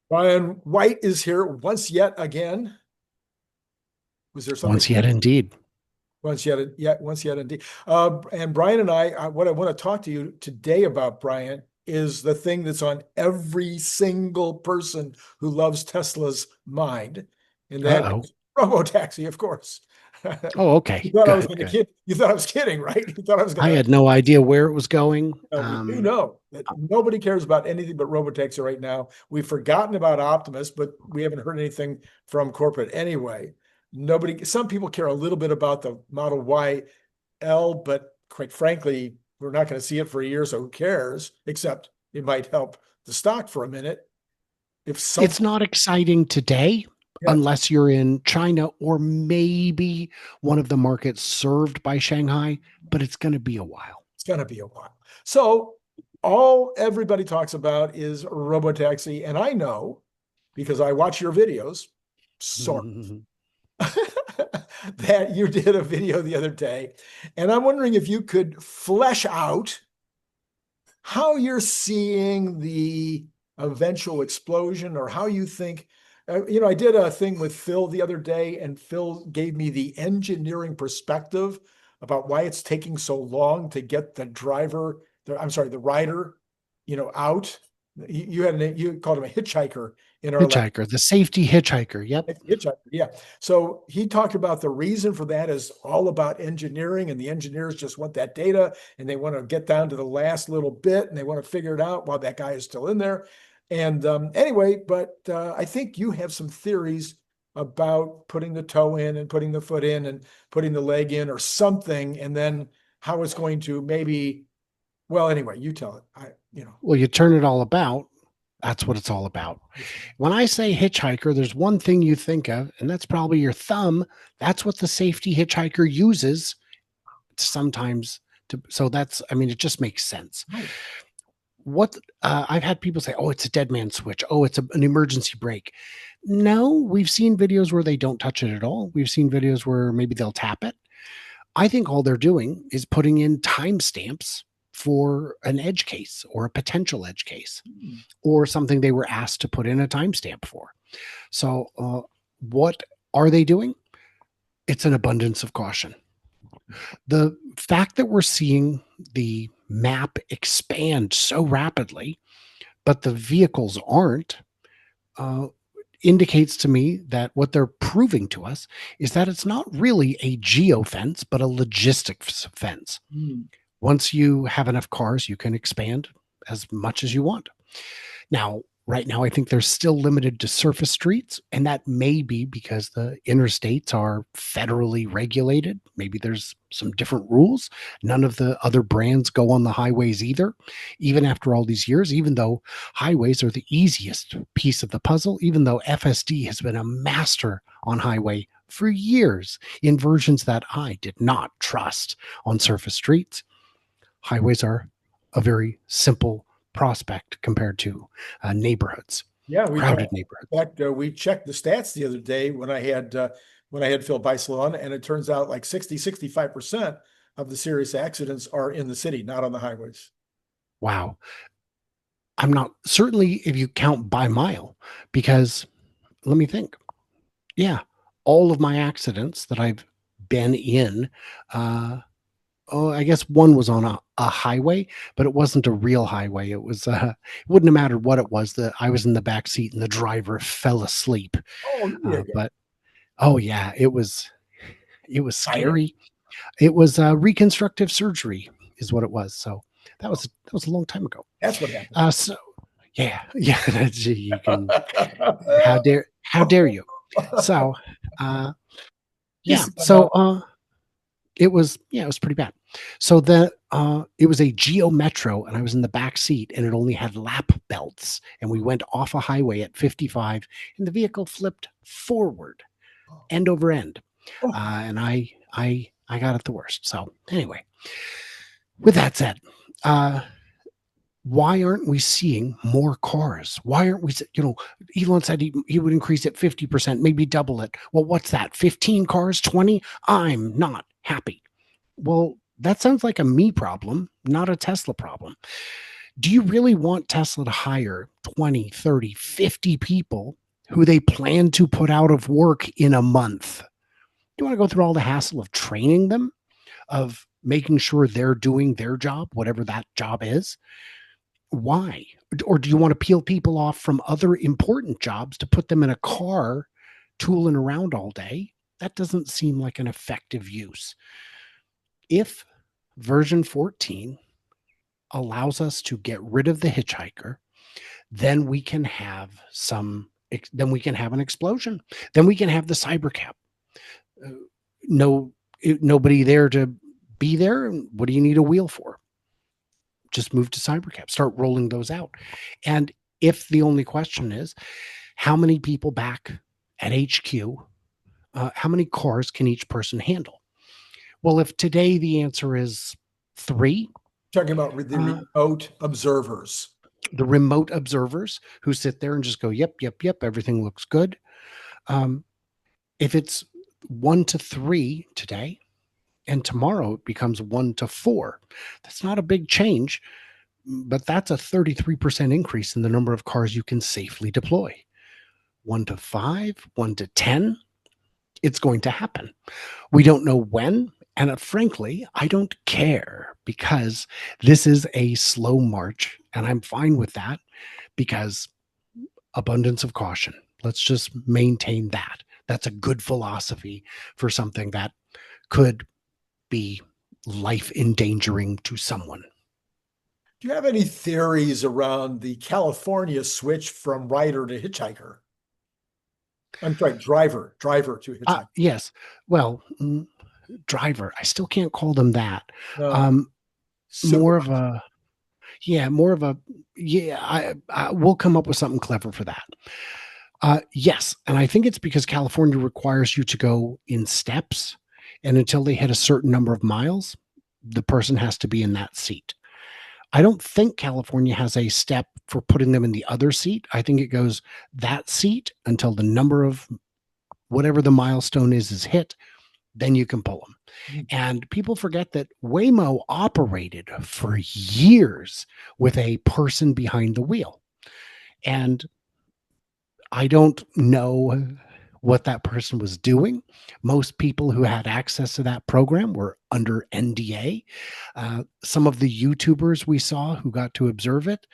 Brian White is here once yet again. Was there something? Once yet, indeed. Once yet indeed. And Brian and what I want to talk to you today about, Brian, is the thing that's on every single person who loves Tesla's mind, and that Uh-oh. is Robotaxi, of course. Oh, You okay. thought I was Good, going to good. kid. You thought I was kidding, right? You thought I was going I to. had no idea where it was going. We do know that nobody cares about anything but Robotaxi right now. We've forgotten about Optimus, but we haven't heard anything from corporate anyway. Nobody, some people care a little bit about the Model Y L, but quite frankly, we're not going to see it for a year, so who cares? Except it might help the stock for a minute. If it's something, not exciting today yeah, unless you're in China or maybe one of the markets served by Shanghai, but it's going to be a while. it's going to be a while. So all everybody talks about is Robotaxi, and I know because I watch your videos, sort that you did a video the other day, and I'm wondering if you could flesh out how you're seeing the eventual explosion or how you think. I did a thing with Phil the other day, and Phil gave me the engineering perspective about why it's taking so long to get I'm sorry, the rider, out. You called him a hitchhiker in our last. Hitchhiker, the safety hitchhiker. Yep. Hitchhiker, yeah. So he talked about the reason for that is all about engineering, and the engineers just want that data and they want to get down to the last little bit and they want to figure it out while that guy is still in there. And anyway, but I think you have some theories about putting the toe in and putting the foot in and putting the leg in or something, and then how it's going to maybe. Well, anyway, you tell it. Well, you turn it all about. That's what it's all about. When I say hitchhiker, there's one thing you think of, and that's probably your thumb. That's what the safety hitchhiker uses sometimes so that's, I mean, it just makes sense. Right. What I've had people say, oh, it's a dead man switch. Oh, it's an emergency brake. No, we've seen videos where they don't touch it at all. We've seen videos where maybe they'll tap it. I think all they're doing is putting in timestamps for an edge case or a potential edge case Hmm. or something they were asked to put in a timestamp for. So, what are they doing? It's an abundance of caution. The fact that we're seeing the map expand so rapidly, but the vehicles aren't, uh, indicates to me that what they're proving to us is that it's not really a geofence, but a logistics fence. Hmm. Once you have enough cars, you can expand as much as you want. Now, right now, I think they're still limited to surface streets, and that may be because the interstates are federally regulated. Maybe there's some different rules. None of the other brands go on the highways either, even after all these years, even though highways are the easiest piece of the puzzle, even though FSD has been a master on highway for years in versions that I did not trust on surface streets. Highways are a very simple prospect compared to neighborhoods, Yeah, we crowded talked. In neighborhoods. fact, we checked the stats the other day when I had Phil Beisel on, and it turns out like 65% of the serious accidents are in the city, not on the highways. Wow. I'm not certainly if you count by mile, because let me think. Yeah, all of my accidents that I've been in, uh, oh, I guess one was on a highway, but it wasn't a real highway. It was, it wouldn't have mattered what it was. That I was in the back seat and the driver fell asleep. Oh, yeah, yeah. But oh yeah, it was Minor. scary. It was reconstructive surgery, is what it was. So that was a long time ago. That's what happened. So yeah, yeah, you can. How dare you? So uh, yeah, He's so it was pretty bad. So it was a Geo Metro, and I was in the back seat, and it only had lap belts, and we went off a highway at 55, and the vehicle flipped forward, end over end, and I got it the worst. So anyway, with that said, uh, why aren't we seeing more cars? Why aren't we? Elon said he would increase it 50%, maybe double it. Well, what's that? 15 cars, 20? I'm not happy. Well, that sounds like a me problem, not a Tesla problem. Do you really want Tesla to hire 20, 30, 50 people who they plan to put out of work in a month? Do you want to go through all the hassle of training them, of making sure they're doing their job, whatever that job is? Why? Or do you want to peel people off from other important jobs to put them in a car tooling around all day? That doesn't seem like an effective use. If version 14 allows us to get rid of the hitchhiker, then we can have an explosion. Then we can have the cybercab. Nobody there to be there. What do you need a wheel for? Just move to cybercab, start rolling those out. And if the only question is how many people back at HQ, how many cars can each person handle? Well, if today the answer is 3, Talking about the remote observers. The remote observers who sit there and just go, yep, everything looks good. If it's 1 to 3 today, and tomorrow it becomes 1 to 4, that's not a big change, but that's a 33% increase in the number of cars you can safely deploy. 1 to 5, 1 to 10, it's going to happen. We don't know when. And frankly, I don't care, because this is a slow march and I'm fine with that, because abundance of caution. Let's just maintain that. That's a good philosophy for something that could be life endangering to someone. Do you have any theories around the California switch from rider to hitchhiker? I'm sorry, driver to hitchhiker. Yes. Well, driver. I still can't call them that. No. More of a, we'll come up with something clever for that. Yes. And I think it's because California requires you to go in steps. And until they hit a certain number of miles, the person has to be in that seat. I don't think California has a step for putting them in the other seat. I think it goes that seat until the number of whatever the milestone is hit. Then you can pull them. And people forget that Waymo operated for years with a person behind the wheel. And I don't know what that person was doing. Most people who had access to that program were under NDA. Some of the YouTubers we saw who got to observe it,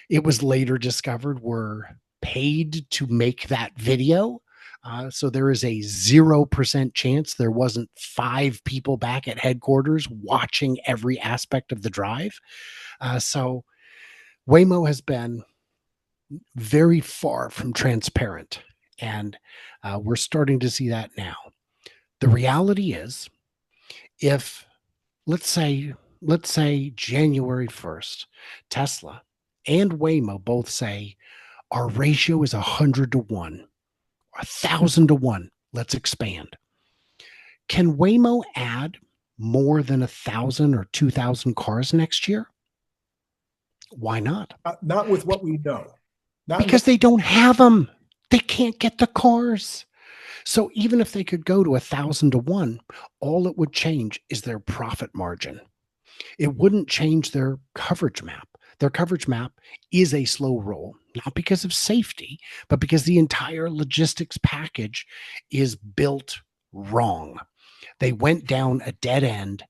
it was later discovered were paid to make that video. So there is a 0% chance there wasn't 5 people back at headquarters watching every aspect of the drive. So Waymo has been very far from transparent, and we're starting to see that now. The reality is, if let's say January 1st, Tesla and Waymo both say our ratio is 100 to 1. 1,000 to 1. Let's expand. Can Waymo add more than 1,000 or 2,000 cars next year? Why not? Not with what we know. Because they don't have them. They can't get the cars. So even if they could go to 1,000 to 1, all it would change is their profit margin. It wouldn't change their coverage map. Their coverage map is a slow roll, not because of safety, but because the entire logistics package is built wrong. They went down a dead end,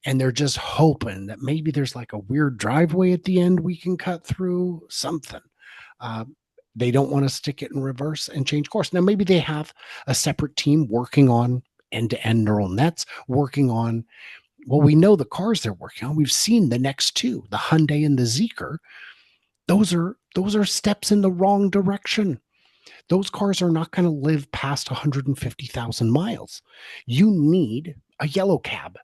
and they're just hoping that maybe there's like a weird driveway at the end we can cut through, something. They don't want to stick it in reverse and change course. Now, maybe they have a separate team working on end-to-end neural nets, working on, well, we know the cars they're working on. We've seen the next 2, the Hyundai and the Zeekr. Those are steps in the wrong direction. Those cars are not going to live past 150,000 miles. You need a yellow cab.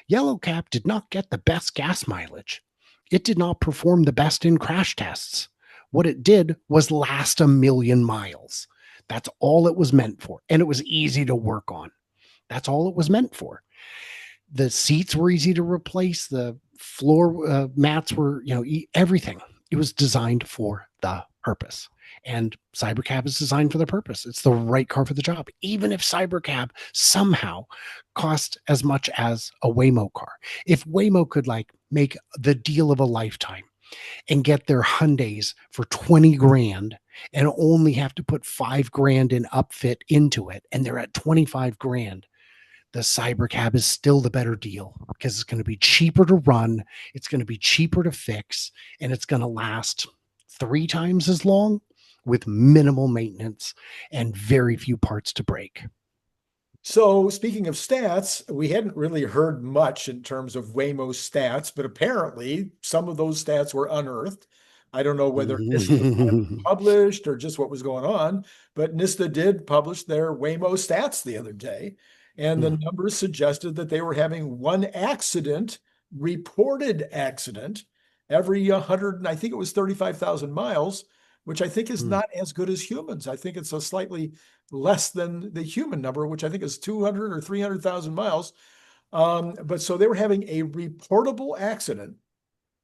Yellow cab did not get the best gas mileage. It did not perform the best in crash tests. What it did was last 1,000,000 miles. That's all it was meant for. And it was easy to work on. That's all it was meant for. The seats were easy to replace. The floor mats were, everything. It was designed for the purpose. And Cybercab is designed for the purpose. It's the right car for the job. Even if Cybercab somehow cost as much as a Waymo car. If Waymo could make the deal of a lifetime and get their Hyundais for 20 grand and only have to put 5 grand in upfit into it, and they're at 25 grand, the Cybercab is still the better deal because it's going to be cheaper to run, it's going to be cheaper to fix, and it's going to last 3 times as long with minimal maintenance and very few parts to break. So speaking of stats, we hadn't really heard much in terms of Waymo stats, but apparently some of those stats were unearthed. I don't know whether NISTA published or just what was going on, but NISTA did publish their Waymo stats the other day. And the numbers suggested that they were having one reported accident, every 100, I think it was 35,000 miles, which I think is not as good as humans. I think it's a slightly less than the human number, which I think is 200 or 300,000 miles. But so they were having a reportable accident,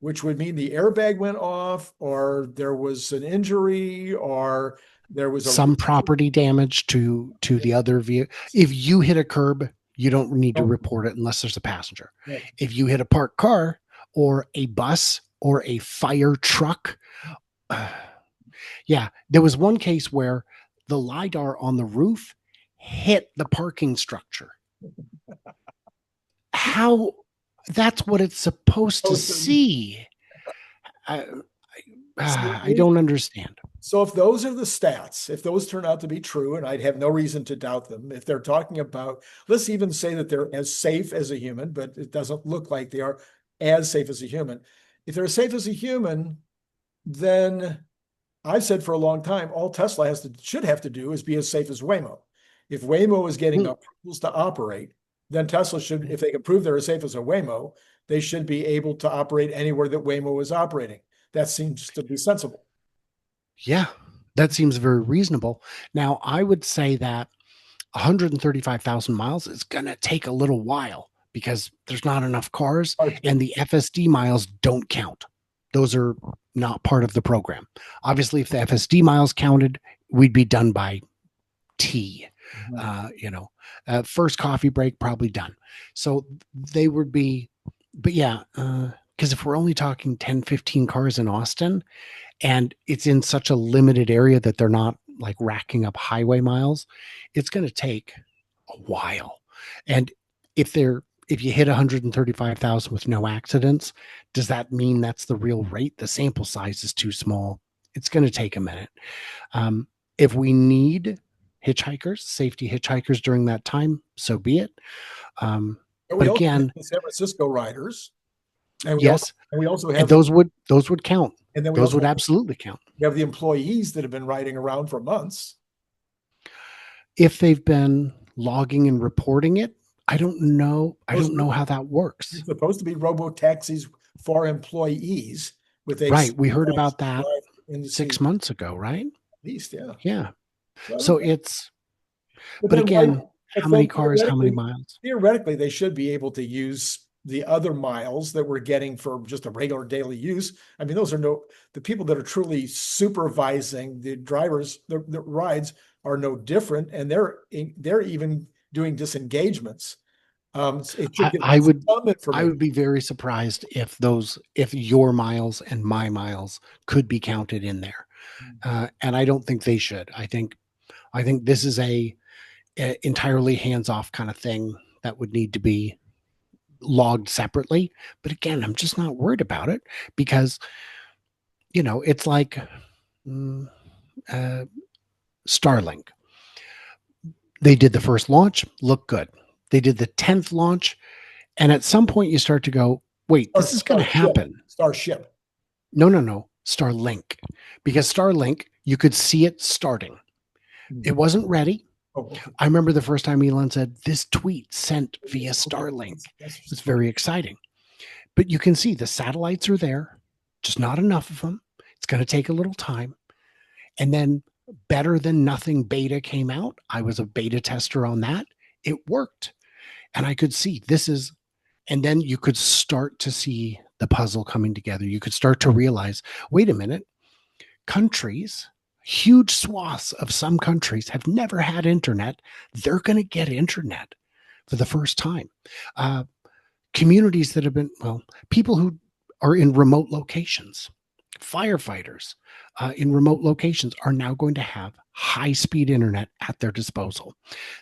which would mean the airbag went off, or there was an injury, or there was some property damage to the other vehicle. If you hit a curb, you don't need to report it unless there's a passenger. Right. If you hit a parked car or a bus or a fire truck, yeah, there was one case where the LiDAR on the roof hit the parking structure. How? That's what it's supposed to see. I don't understand. So if those are the stats, if those turn out to be true, and I'd have no reason to doubt them, if they're talking about, let's even say that they're as safe as a human, but it doesn't look like they are as safe as a human. If they're as safe as a human, then I've said for a long time, all Tesla should have to do is be as safe as Waymo. If Waymo is getting approvals to operate, then Tesla should, if they can prove they're as safe as a Waymo, they should be able to operate anywhere that Waymo is operating. That seems to be sensible. Yeah, that seems very reasonable. Now, I would say that 135,000 miles is going to take a little while because there's not enough cars, and the FSD miles don't count. Those are not part of the program. Obviously, if the FSD miles counted, we'd be done by T. First coffee break, probably done. So they would be, but yeah, because if we're only talking 10, 15 cars in Austin, and it's in such a limited area that they're not like racking up highway miles, it's going to take a while. And if you hit 135,000 with no accidents, does that mean that's the real rate? The sample size is too small. It's going to take a minute. If we need hitchhikers, safety hitchhikers during that time, so be it. But again, the San Francisco riders. And we also have, and those would count. And then those would absolutely count. We have the employees that have been riding around for months. If they've been logging and reporting it, I don't know. I don't know how that works. It's supposed to be robotaxis for employees with a right. We heard about that 6 months ago, right? At least, yeah. Yeah. So it's, but again, how many cars, how many miles? Theoretically, they should be able to use the other miles that we're getting for just a regular daily use. I mean, those are the people that are truly supervising the drivers, the rides are no different. And they're even doing disengagements. I would be very surprised if your miles and my miles could be counted in there. And I don't think they should. I think this is a entirely hands-off kind of thing that would need to be logged separately. But again, I'm just not worried about it because, it's like Starlink. They did the first launch, looked good. They did the 10th launch, and at some point you start to go, wait, this is going to happen. Starship. No. Starlink. Because Starlink, you could see it starting. It wasn't ready. I remember the first time Elon said, this tweet sent via Starlink. It's very exciting. But you can see the satellites are there, just not enough of them. It's going to take a little time. And then Better Than Nothing beta came out. I was a beta tester on that. It worked. And I could see and then you could start to see the puzzle coming together. You could start to realize, wait a minute, huge swaths of some countries have never had internet. They're going to get internet for the first time. communities that have been, well, people who are in remote locations, firefighters in remote locations are now going to have high-speed internet at their disposal.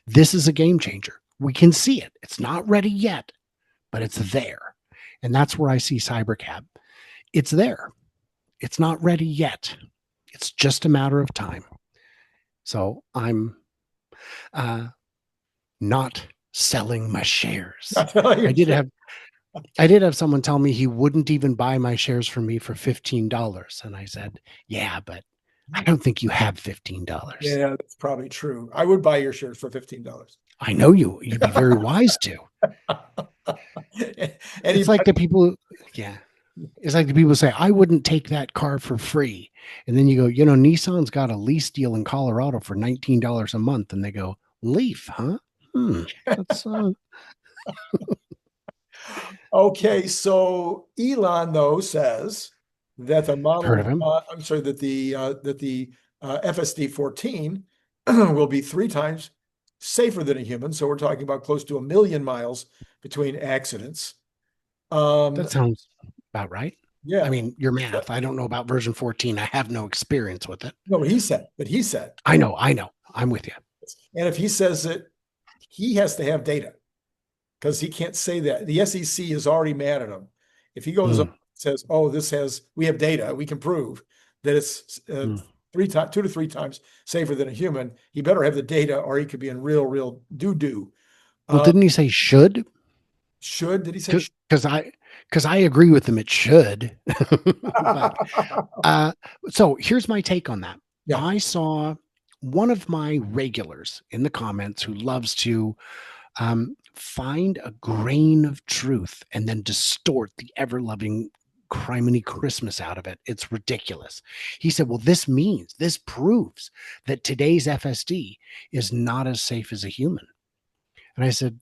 This is a game changer. We can see it. It's not ready yet, but it's there. And that's where I see CyberCab. It's there. It's not ready yet. It's just a matter of time. So I'm not selling my shares. I did have someone tell me he wouldn't even buy my shares from me for $15. And I said, yeah, but I don't think you have $15. Yeah, that's probably true. I would buy your shares for $15. I know you'd be very wise to. It's like the people, yeah. It's like the people say, I wouldn't take that car for free. And then you go, Nissan's got a lease deal in Colorado for $19 a month. And they go, Leaf, huh? That's Okay, so Elon though says that the model, heard of him. that the FSD 14 will be 3 times safer than a human. So we're talking about close to 1 million miles between accidents. That sounds about right. Yeah. I mean, your math. I don't know about version 14. I have no experience with it. No, but he said. I know. I'm with you. And if he says it, he has to have data because he can't say that. The SEC is already mad at him. If he goes up and says, oh, we have data, we can prove that it's 2 to 3 times safer than a human, he better have the data or he could be in real doo-doo. Well, didn't he say should? Should? Did he say should? Because I agree with him, it should. But, so here's my take on that. Yeah. I saw one of my regulars in the comments who loves to find a grain of truth and then distort the ever-loving criminy Christmas out of it. It's ridiculous. He said, well, this proves that today's FSD is not as safe as a human. And I said,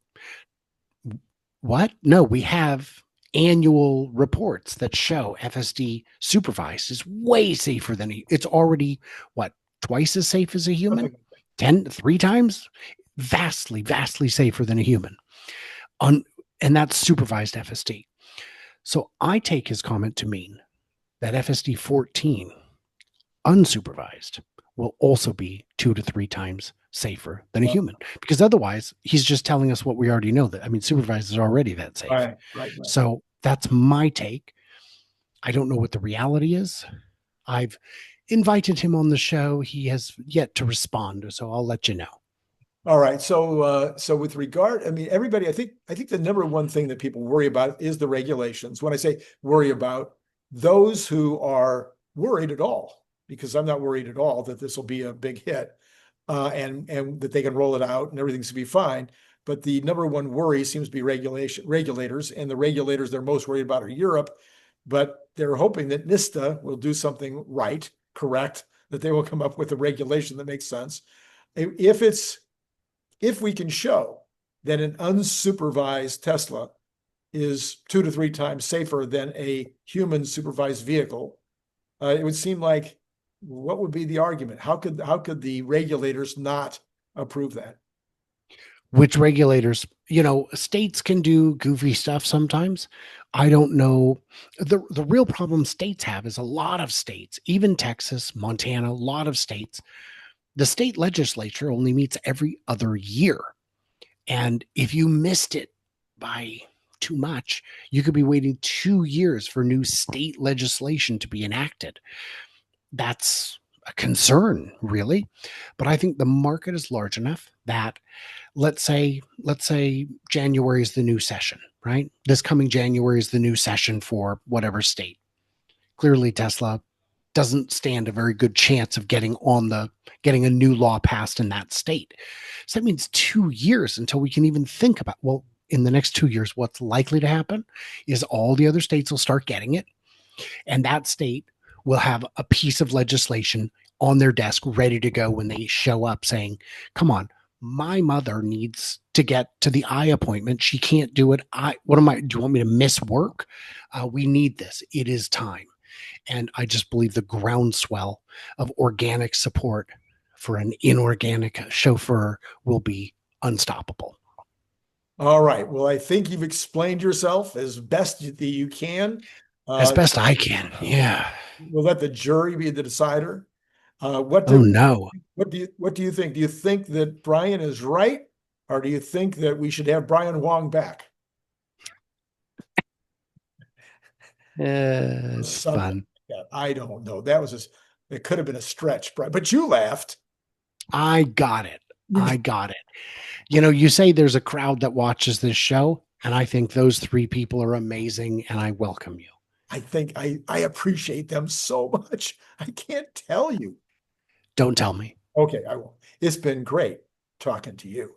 what? No, we have annual reports that show FSD supervised is way safer than it's already twice as safe as a human, 3 times, vastly safer than a human. And that's supervised FSD. So I take his comment to mean that FSD 14 unsupervised will also be 2 to 3 times safer than a human, because otherwise he's just telling us what we already know. That, I mean, supervised is already that safe. Right. So that's my take. I don't know what the reality is. I've invited him on the show. He has yet to respond, so I'll let you know. All right. So with regard, I mean, everybody, I think the number one thing that people worry about is the regulations. When I say worry about, those who are worried at all, because I'm not worried at all that this will be a big hit, and that they can roll it out and everything's to be fine. But the number one worry seems to be regulators, and the regulators they're most worried about are Europe. But they're hoping that NISTA will do something correct, that they will come up with a regulation that makes sense. If we can show that an unsupervised Tesla is 2 to 3 times safer than a human supervised vehicle, it would seem like, what would be the argument? How could the regulators not approve that? Which regulators? States can do goofy stuff sometimes. I don't know. The real problem states have is a lot of states, even Texas, Montana, a lot of states, the state legislature only meets every other year. And if you missed it by too much, you could be waiting 2 years for new state legislation to be enacted. That's a concern, really. But I think the market is large enough that let's say January is the new session, right? This coming January is the new session for whatever state. Clearly, Tesla doesn't stand a very good chance of getting a new law passed in that state. So that means 2 years until we can even think about, well, in the next 2 years, what's likely to happen is all the other states will start getting it. And that state will have a piece of legislation on their desk ready to go when they show up saying, come on, my mother needs to get to the eye appointment. She can't do it. Do you want me to miss work? We need this. It is time. And I just believe the groundswell of organic support for an inorganic chauffeur will be unstoppable. All right. Well, I think you've explained yourself as best you can. As Uh, best I can. Yeah. we'll let the jury be the decider. What Oh do no. what do you think? Do you think that Brian is right, or do you think that we should have Brian Wang back? It's Something fun. like that. I don't know. That was just, it could have been a stretch, Brian, but you laughed. I got it. I got it. You say there's a crowd that watches this show, and I think those three people are amazing, and I welcome you. I think I appreciate them so much. I can't tell you. Don't tell me. Okay, I will. It's been great talking to you.